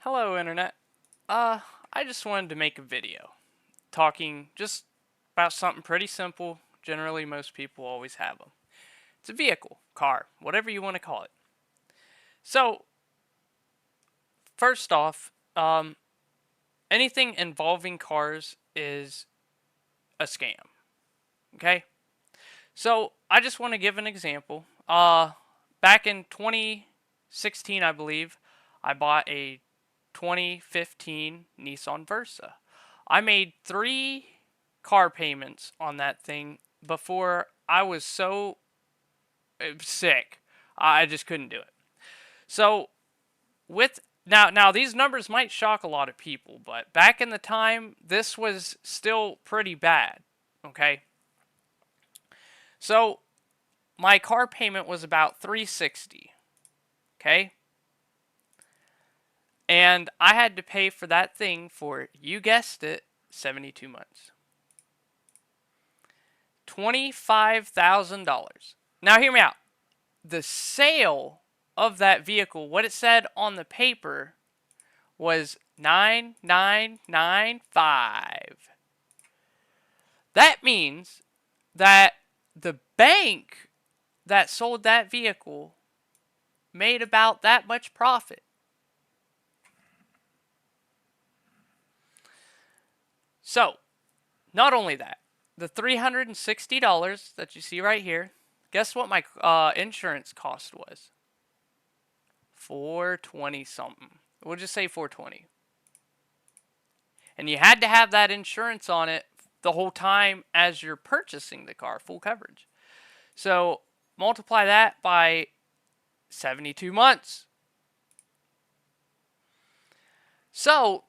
Hello, Internet. I just wanted to make a video talking just about something pretty simple. Generally, most people always have them. It's a vehicle, car, whatever you want to call it. So, first off, anything involving cars is a scam. Okay? So, I just want to give an example. Back in 2016, I believe, I bought a 2015 Nissan Versa. I made 3 car payments on that thing before I was so sick. I just couldn't do it. So with now these numbers might shock a lot of people, but back in the time this was still pretty bad. Okay? So my car payment was about 360. Okay? And I had to pay for that thing for, you guessed it, 72 months. $25,000. Now, hear me out. The sale of that vehicle, what it said on the paper, was 9995. That means that the bank that sold that vehicle made about that much profit. So, not only that, the $360 that you see right here, guess what my insurance cost was? 420 something. We'll just say 420. And you had to have that insurance on it the whole time as you're purchasing the car, full coverage. So multiply that by 72 months. So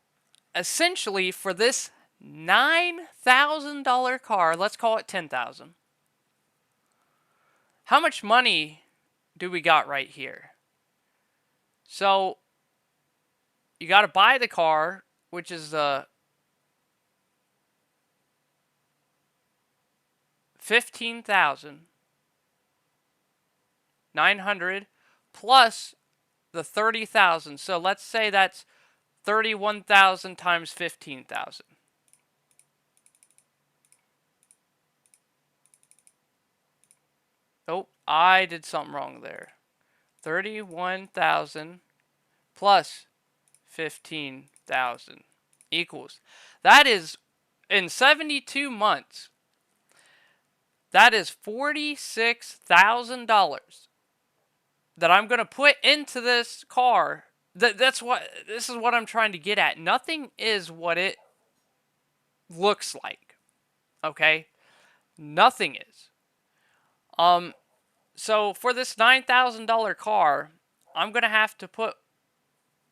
essentially for this $9,000 car, let's call it 10,000. How much money do we got right here? So you got to buy the car, which is 15,900 plus the 30,000. So let's say that's 31,000 times 15,000. Oh, I did something wrong there. 31,000 plus 15,000 equals. That is, in 72 months, that is $46,000 that I'm going to put into this car. This is what I'm trying to get at. Nothing is what it looks like. Okay? Nothing is. So for this $9,000 car, I'm going to have to put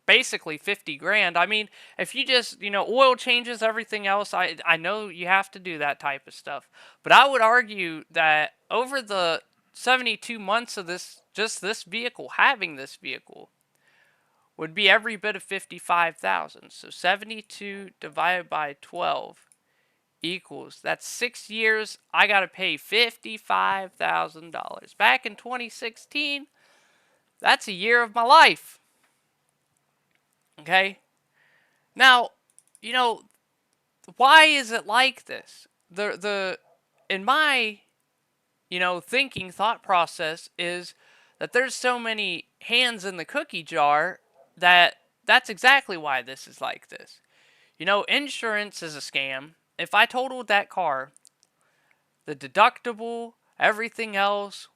basically 50 grand. I mean, if you just, oil changes, everything else, I know you have to do that type of stuff. But I would argue that over the 72 months of this vehicle, having this vehicle, would be every bit of 55,000. So 72 divided by 12 equals, that's 6 years. I got to pay $55,000. Back in 2016, that's a year of my life. Okay? Now, why is it like this? In my, thinking thought process is that there's so many hands in the cookie jar that's exactly why this is like this. Insurance is a scam. If I totaled that car, the deductible, everything else,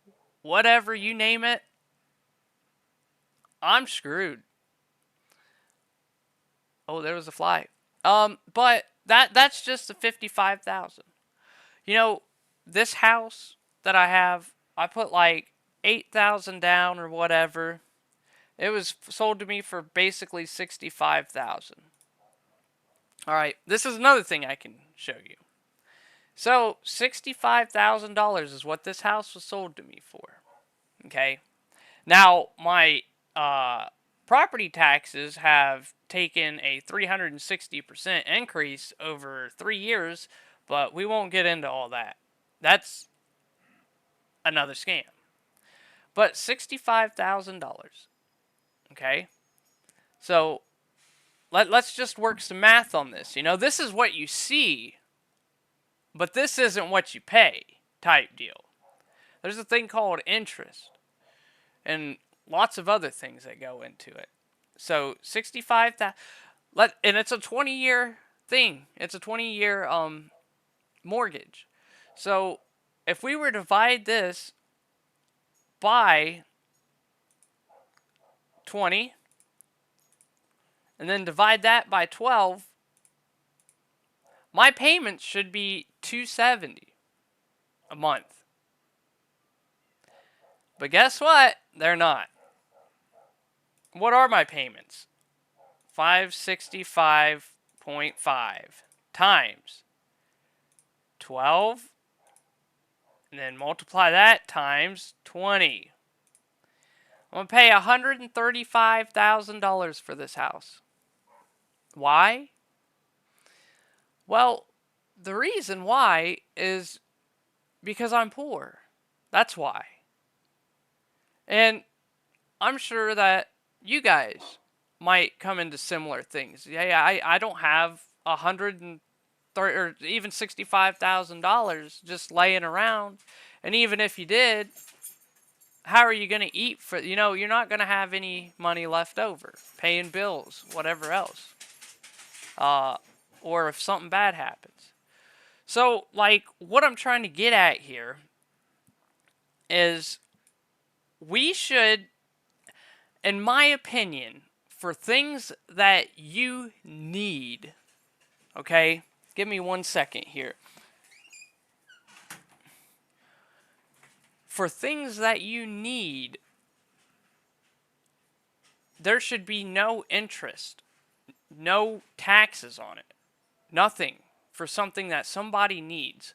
whatever you name it, I'm screwed. Oh, there was a fly. But that's just the 55,000. This house that I have, I put like 8,000 down or whatever. It was sold to me for basically 65,000. All right, this is another thing I can show you. So $65,000 is what this house was sold to me for. Okay. Now my property taxes have taken a 360% increase over 3 years, but we won't get into all that. That's another scam. But $65,000. Okay? So let's just work some math on this. You know, this is what you see, but this isn't what you pay type deal. There's a thing called interest and lots of other things that go into it. So 65,000, and it's a 20-year thing. It's a 20-year mortgage. So if we were to divide this by 20 and then divide that by 12, my payments should be $270 a month. But guess what? They're not. What are my payments? 565.5 times 12, and then multiply that times 20. I'm going to pay $135,000 for this house. Why? Well, the reason why is because I'm poor. That's why. And I'm sure that you guys might come into similar things. Yeah, I don't have $130 or even $65,000 just laying around. And even if you did, how are you going to eat for, you're not going to have any money left over, paying bills, whatever else. Or if something bad happens. So, like, what I'm trying to get at here is we should, in my opinion, for things that you need, okay? Give me 1 second here. For things that you need, there should be no interest, no taxes on it, nothing for something that somebody needs,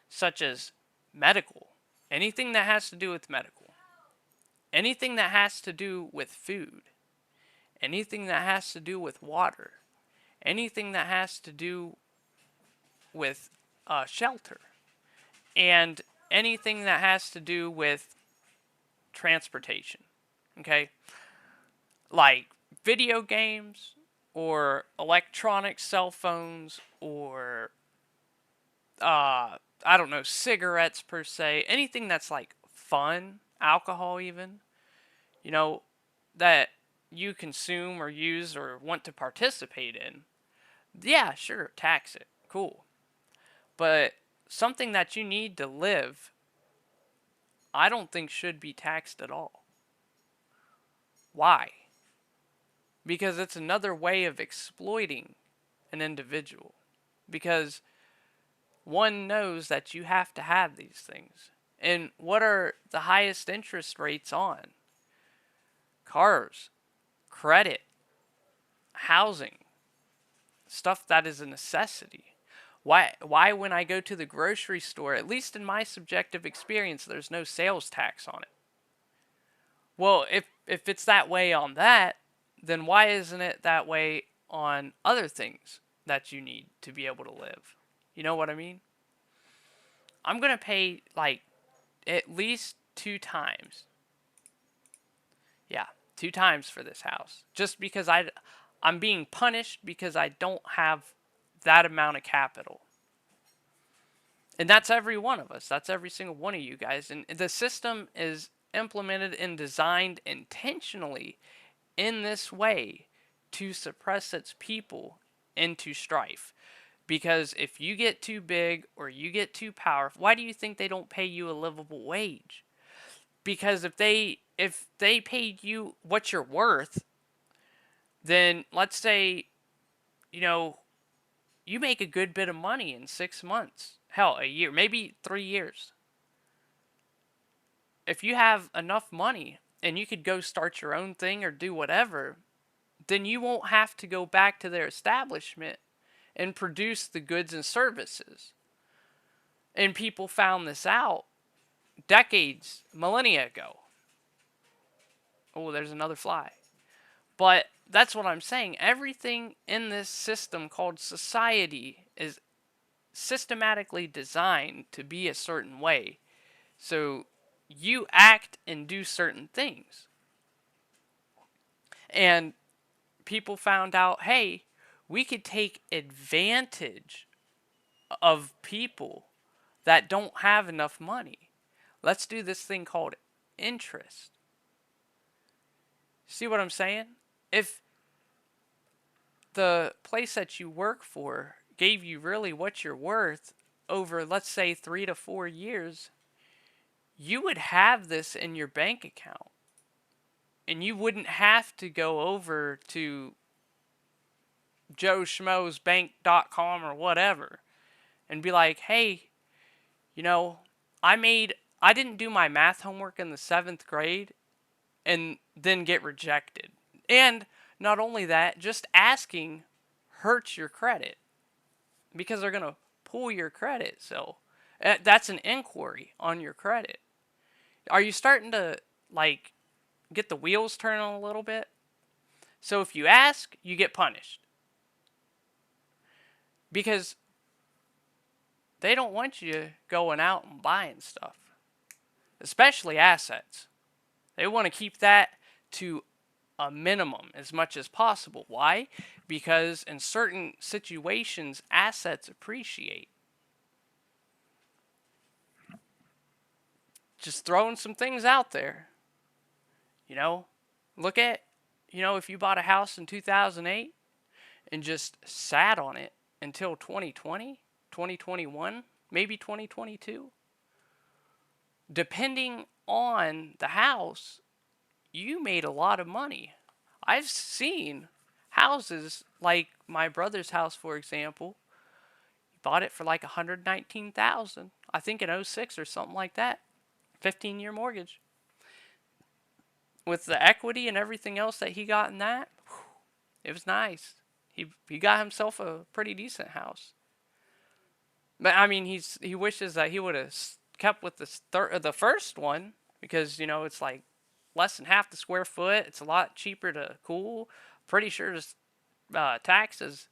such as medical, anything that has to do with medical, anything that has to do with food, anything that has to do with water, anything that has to do with shelter, and anything that has to do with transportation. Okay? Like video games or electronic cell phones or I don't know, cigarettes per se, anything that's like fun, alcohol even, that you consume or use or want to participate in. Yeah, sure, tax it. Cool. But something that you need to live, I don't think should be taxed at all. Why? Because it's another way of exploiting an individual. Because one knows that you have to have these things. And what are the highest interest rates on? Cars, credit, housing, stuff that is a necessity. Why when I go to the grocery store, at least in my subjective experience, there's no sales tax on it? Well, if it's that way on that, then why isn't it that way on other things that you need to be able to live? You know what I mean? I'm going to pay like at least 2 times. Yeah, 2 times for this house. Just because I'm being punished because I don't have that amount of capital. And that's every one of us. That's every single one of you guys. And the system is implemented and designed intentionally in this way to suppress its people into strife. Because if you get too big or you get too powerful, why do you think they don't pay you a livable wage? Because if they paid you what you're worth, then let's say, you make a good bit of money in 6 months. Hell, a year, maybe 3 years. If you have enough money and you could go start your own thing or do whatever, then you won't have to go back to their establishment and produce the goods and services. And people found this out decades, millennia ago. Oh, there's another fly. But that's what I'm saying. Everything in this system called society is systematically designed to be a certain way. So you act and do certain things. And people found out, hey, we could take advantage of people that don't have enough money. Let's do this thing called interest. See what I'm saying? If the place that you work for gave you really what you're worth over, let's say, 3 to 4 years, you would have this in your bank account. And you wouldn't have to go over to joeschmoesbank.com or whatever and be like, hey, you know, I didn't do my math homework in the 7th grade and then get rejected. And not only that, just asking hurts your credit because they're going to pull your credit. So that's an inquiry on your credit. Are you starting to like get the wheels turning a little bit? So if you ask, you get punished. Because they don't want you going out and buying stuff, especially assets. They want to keep that to a minimum as much as possible. Why? Because in certain situations, assets appreciate. Just throwing some things out there. You know, look at, if you bought a house in 2008 and just sat on it until 2020, 2021, maybe 2022, depending on the house, you made a lot of money. I've seen houses like my brother's house, for example. He bought it for like 119,000, I think in '06 or something like that. 15-year mortgage. With the equity and everything else that he got in that, it was nice. He got himself a pretty decent house. But I mean, he wishes that he would have kept with the first one because it's like less than half the square foot. It's a lot cheaper to cool. Pretty sure just taxes.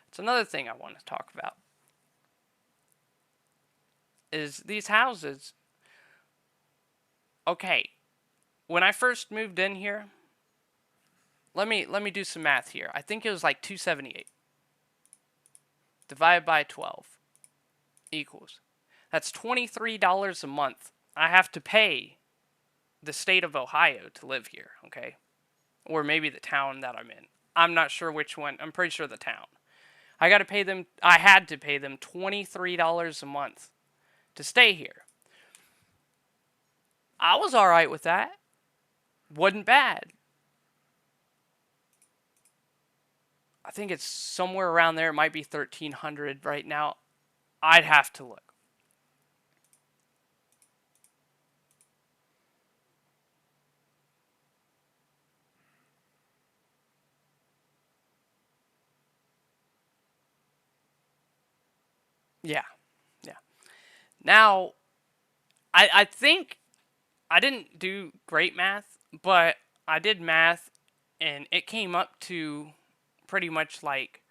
It's another thing I want to talk about. Is these houses. Okay, when I first moved in here, let me do some math here. I think it was like 278 divided by 12 equals. That's $23 a month I have to pay the state of Ohio to live here, okay? Or maybe the town that I'm in. I'm not sure which one. I'm pretty sure the town. I had to pay them $23 a month to stay here. I was all right with that. Wasn't bad. I think it's somewhere around there. It might be 1,300 right now. I'd have to look. Yeah. Yeah. Now, I think I didn't do great math, but I did math and it came up to pretty much like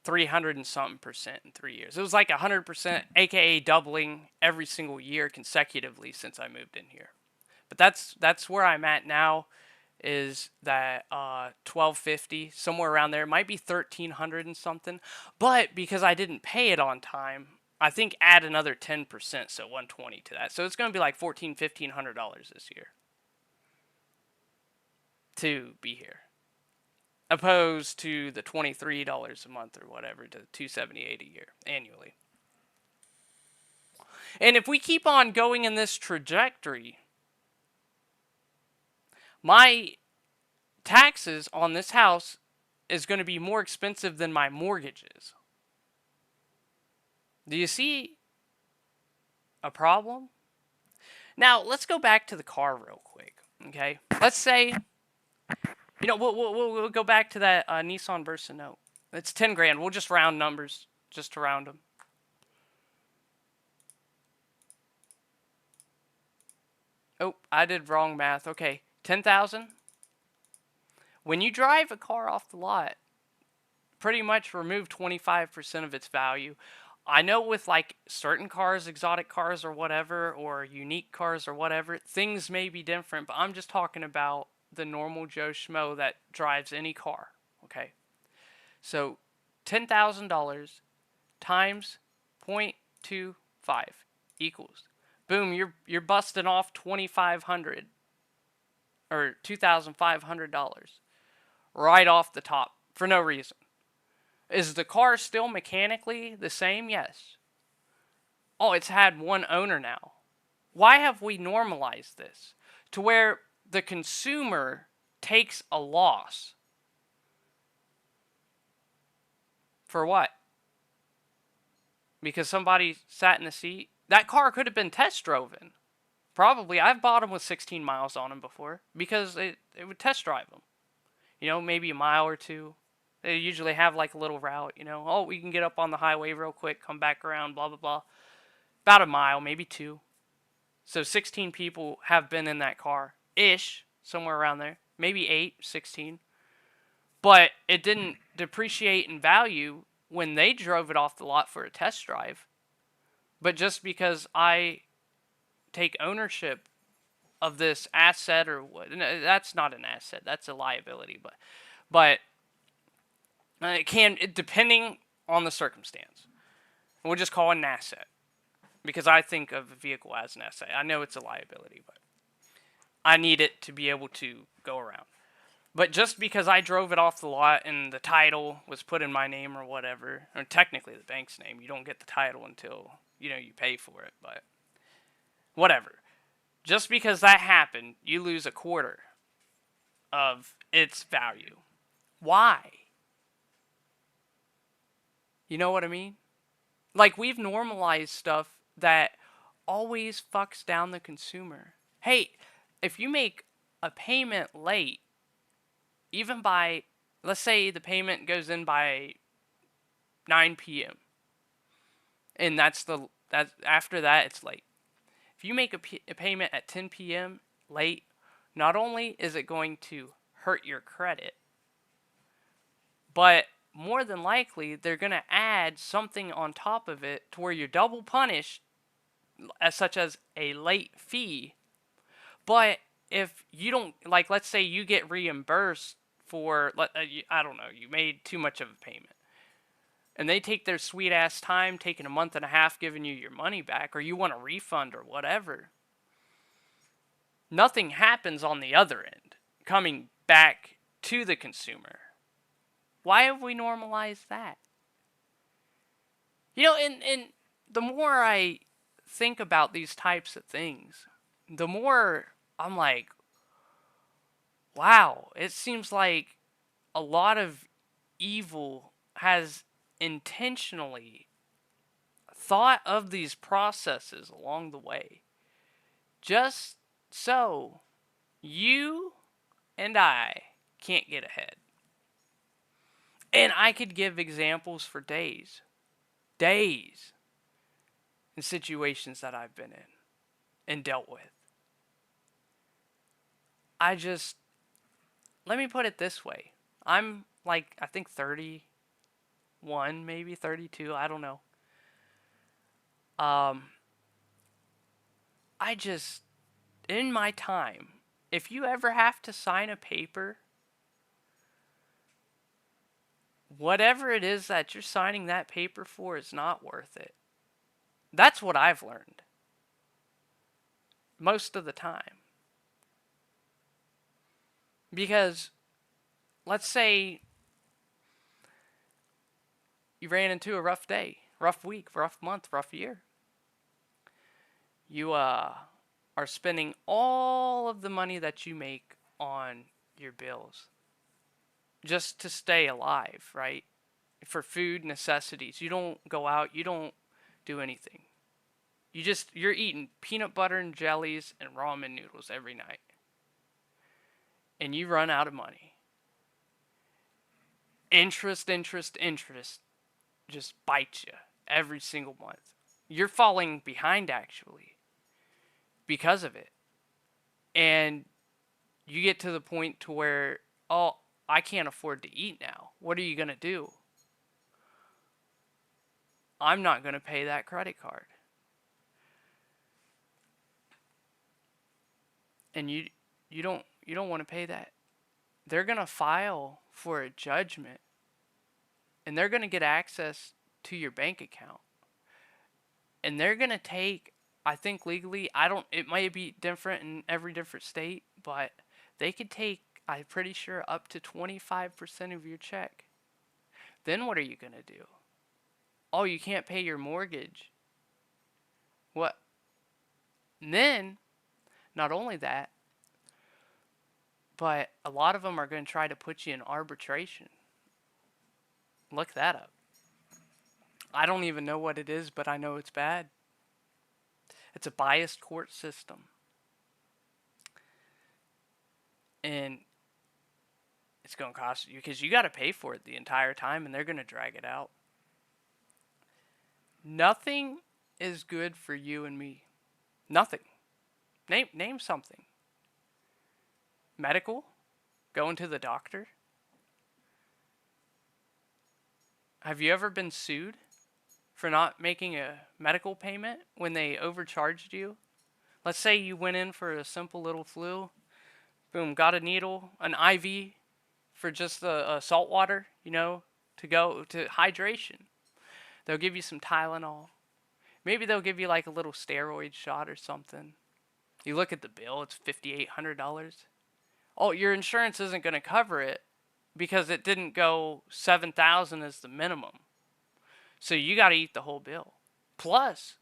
300 and something percent in 3 years. It was like 100%, aka doubling every single year consecutively since I moved in here. But that's where I'm at now. Is that 1250 somewhere around there? It might be 1300 and something, but because I didn't pay it on time, I think add another 10%, so 120 to that. So it's going to be like $1,500 this year to be here, opposed to the $23 a month or whatever to $278 a year annually. And if we keep on going in this trajectory, my taxes on this house is going to be more expensive than my mortgages. Do you see a problem? Now, let's go back to the car real quick, okay? Let's say, we'll go back to that Nissan Versa note. It's 10 grand. We'll just round numbers, just to round them. Oh, I did wrong math. Okay, 10,000. When you drive a car off the lot, pretty much remove 25% of its value. I know with like certain cars, exotic cars or whatever, or unique cars or whatever, things may be different, but I'm just talking about the normal Joe Schmo that drives any car, Okay. So $10,000 times 0.25 equals, boom, you're busting off 2,500 or $2,500 right off the top for no reason. Is the car still mechanically the same? Yes. Oh, it's had one owner now. Why have we normalized this to where the consumer takes a loss? For what? Because somebody sat in the seat? That car could have been test driven. Probably. I've bought them with 16 miles on them before because it would test drive them. Maybe a mile or two. They usually have like a little route, Oh, we can get up on the highway real quick, come back around, blah, blah, blah. About a mile, maybe two. So 16 people have been in that car ish, somewhere around there. Maybe 8, 16. But it didn't depreciate in value when they drove it off the lot for a test drive. But just because I take ownership of this asset or what, no, that's not an asset, that's a liability, but depending on the circumstance, we'll just call it an asset because I think of a vehicle as an asset. I know it's a liability, but I need it to be able to go around. But just because I drove it off the lot and the title was put in my name or whatever, or technically the bank's name, you don't get the title until, you pay for it, but whatever. Just because that happened, you lose a quarter of its value. Why? You know what I mean? Like, we've normalized stuff that always fucks down the consumer. Hey, if you make a payment late, even by, let's say the payment goes in by 9 p.m. and that's after that it's late. If you make a payment at 10 p.m. late, not only is it going to hurt your credit, but more than likely they're going to add something on top of it to where you're double punished, such as a late fee. But if you don't, like, let's say you get reimbursed for, I don't know, you made too much of a payment, and they take their sweet ass time taking a month and a half giving you your money back, or you want a refund or whatever, nothing happens on the other end coming back to the consumer. Why have we normalized that? And the more I think about these types of things, the more I'm like, wow, it seems like a lot of evil has intentionally thought of these processes along the way just so you and I can't get ahead. And I could give examples for days in situations that I've been in and dealt with. Let me put it this way. I'm like, I think 31, maybe 32, I don't know. In my time, if you ever have to sign a paper, whatever it is that you're signing that paper for is not worth it. That's what I've learned. Most of the time. Because, let's say you ran into a rough day, rough week, rough month, rough year. You are spending all of the money that you make on your bills just to stay alive, right? For food necessities. You don't go out, you don't do anything. You're eating peanut butter and jellies and ramen noodles every night. And you run out of money. Interest just bites you every single month. You're falling behind actually because of it. And you get to the point to where, oh, I can't afford to eat now. What are you going to do? I'm not going to pay that credit card. And you don't want to pay that. they're going to file for a judgment and they're going to get access to your bank account. And they're going to take, I think legally, I don't, it might be different in every different state, but they could take, I'm pretty sure, up to 25% of your check. Then what are you going to do? Oh, you can't pay your mortgage. What? And then, not only that, but a lot of them are going to try to put you in arbitration. Look that up. I don't even know what it is, but I know it's bad. It's a biased court system. And it's going to cost you because you got to pay for it the entire time and they're going to drag it out. Nothing is good for you and me. Nothing. Name something. Medical? Going to the doctor? Have you ever been sued for not making a medical payment when they overcharged you? Let's say you went in for a simple little flu. Boom, got a needle, an IV for just the salt water, to go to hydration. They'll give you some Tylenol. Maybe they'll give you like a little steroid shot or something. You look at the bill, it's $5,800. Oh, your insurance isn't going to cover it because it didn't go $7,000 as the minimum. So you got to eat the whole bill. Plus,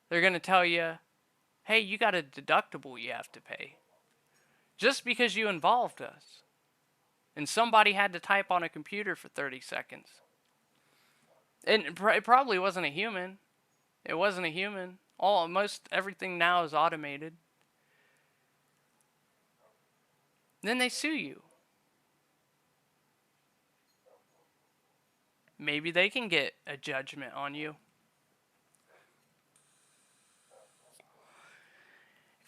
they're going to tell you, hey, you got a deductible you have to pay. Just because you involved us. And somebody had to type on a computer for 30 seconds. And it probably wasn't a human. It wasn't a human. Most everything now is automated. Then they sue you. Maybe they can get a judgment on you.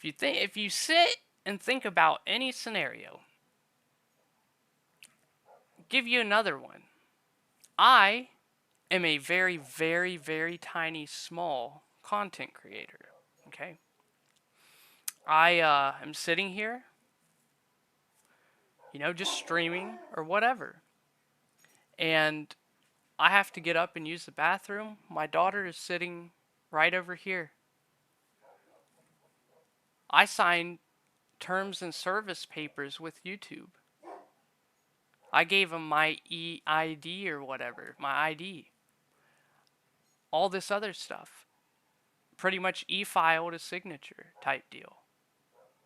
If you sit and think about any scenario, give you another one. I am a very, very, very tiny, small content creator. Okay? I am sitting here, just streaming or whatever. And I have to get up and use the bathroom. My daughter is sitting right over here. I signed terms and service papers with YouTube. I gave them my EID or whatever, my ID. All this other stuff. Pretty much e-filed a signature type deal.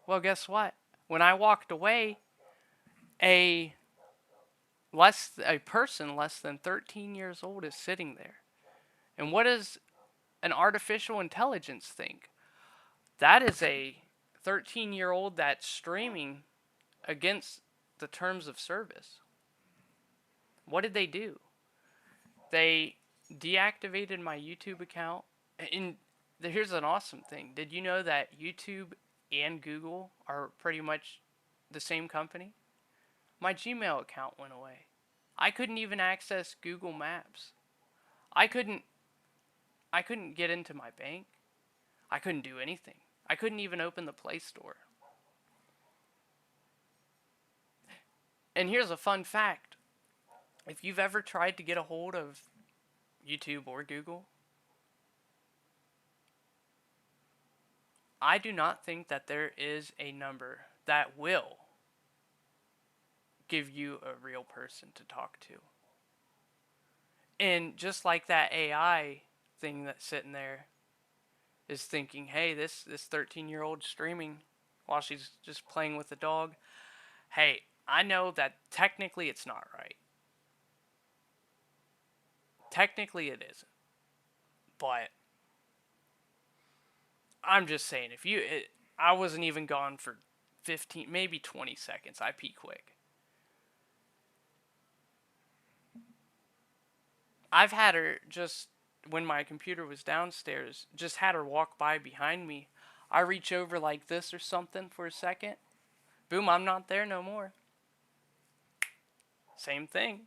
Well, guess what? When I walked away, a person less than 13 years old is sitting there. And what does an artificial intelligence think? That is a 13-year-old that's streaming against the terms of service. What did they do? They deactivated my YouTube account. And here's an awesome thing. Did you know that YouTube and Google are pretty much the same company? My Gmail account went away. I couldn't even access Google Maps. I couldn't get into my bank. I couldn't do anything. I couldn't even open the Play Store. And here's a fun fact. If you've ever tried to get a hold of YouTube or Google, I do not think that there is a number that will give you a real person to talk to. And just like that AI thing that's sitting there is thinking, hey, this 13-year-old streaming while she's just playing with the dog. Hey, I know that technically it's not right. Technically it isn't. But I'm just saying, I wasn't even gone for 15, maybe 20 seconds. I pee quick. I've had her just, when my computer was downstairs, just had her walk by behind me. I reach over like this or something for a second. Boom, I'm not there no more. Same thing.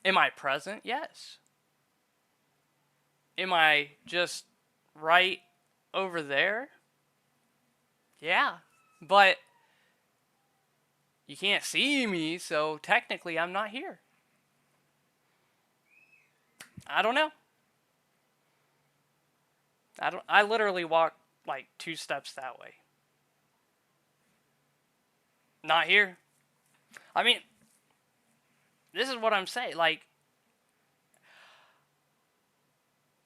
Am I present? Yes. Am I just right over there? Yeah. But You can't see me, so technically I'm not here. I don't know. I literally walk like 2 steps that way. Not here. I mean, this is what I'm saying. Like,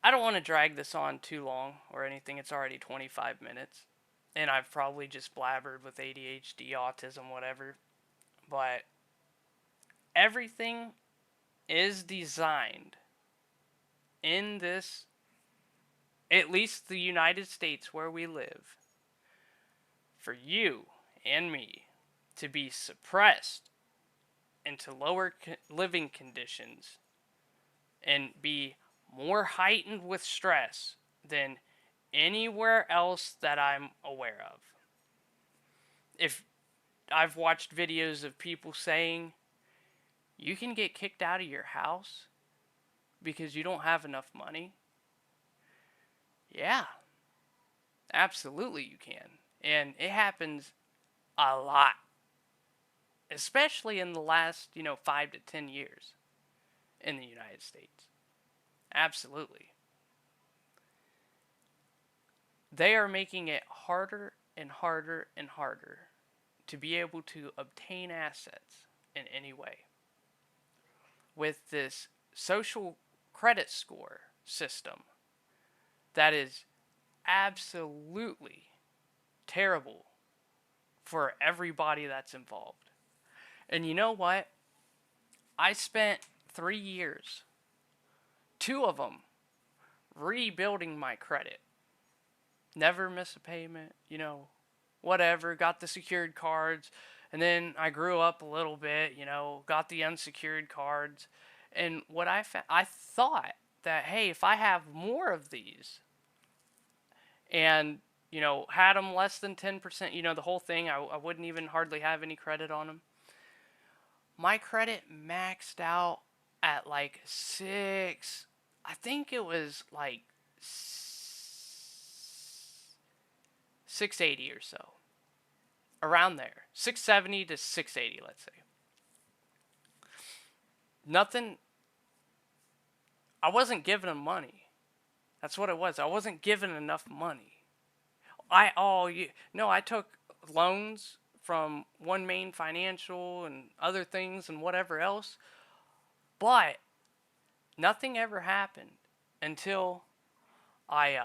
I don't want to drag this on too long or anything. It's already 25 minutes. And I've probably just blabbered with ADHD, autism, whatever. But everything is designed in this, at least the United States where we live, for you and me to be suppressed into lower living conditions and be more heightened with stress than anywhere else that I'm aware of. If I've watched videos of people saying you can get kicked out of your house because you don't have enough money. Yeah, absolutely you can. And it happens a lot, especially in the last, 5 to 10 years in the United States. Absolutely. They are making it harder and harder and harder to be able to obtain assets in any way. With this social credit score system that is absolutely terrible for everybody that's involved. And you know what? I spent 3 years, 2 of them, rebuilding my credit. Never miss a payment, whatever. Got the secured cards. And then I grew up a little bit, got the unsecured cards. And what I thought that, hey, if I have more of these and, had them less than 10%, the whole thing, I wouldn't even hardly have any credit on them. My credit maxed out at like 680 or so. Around there. 670 to 680, let's say. Nothing. I wasn't giving them money. That's what it was. I wasn't given enough money. I took loans from One Main Financial and other things and whatever else, but nothing ever happened until I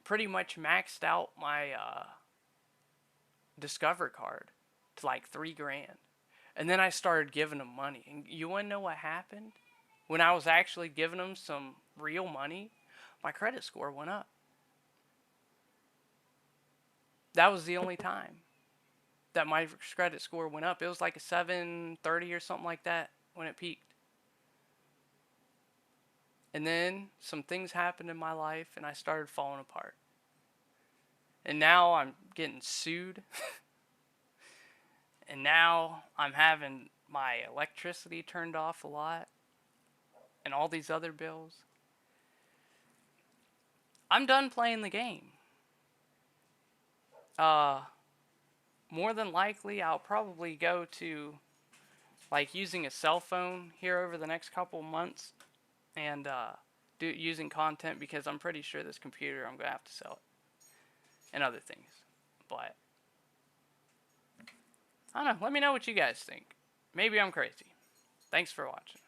pretty much maxed out my Discover card to like $3,000, and then I started giving them money. And you want to know what happened? When I was actually giving them some real money, my credit score went up. That was the only time that my credit score went up. It was like a 730 or something like that when it peaked. And then some things happened in my life and I started falling apart. And now I'm getting sued. And now I'm having my electricity turned off a lot and all these other bills. I'm done playing the game. More than likely, I'll probably go to like using a cell phone here over the next couple months and using content, because I'm pretty sure this computer I'm gonna have to sell it and other things. But I don't know. Let me know what you guys think. Maybe I'm crazy. Thanks for watching.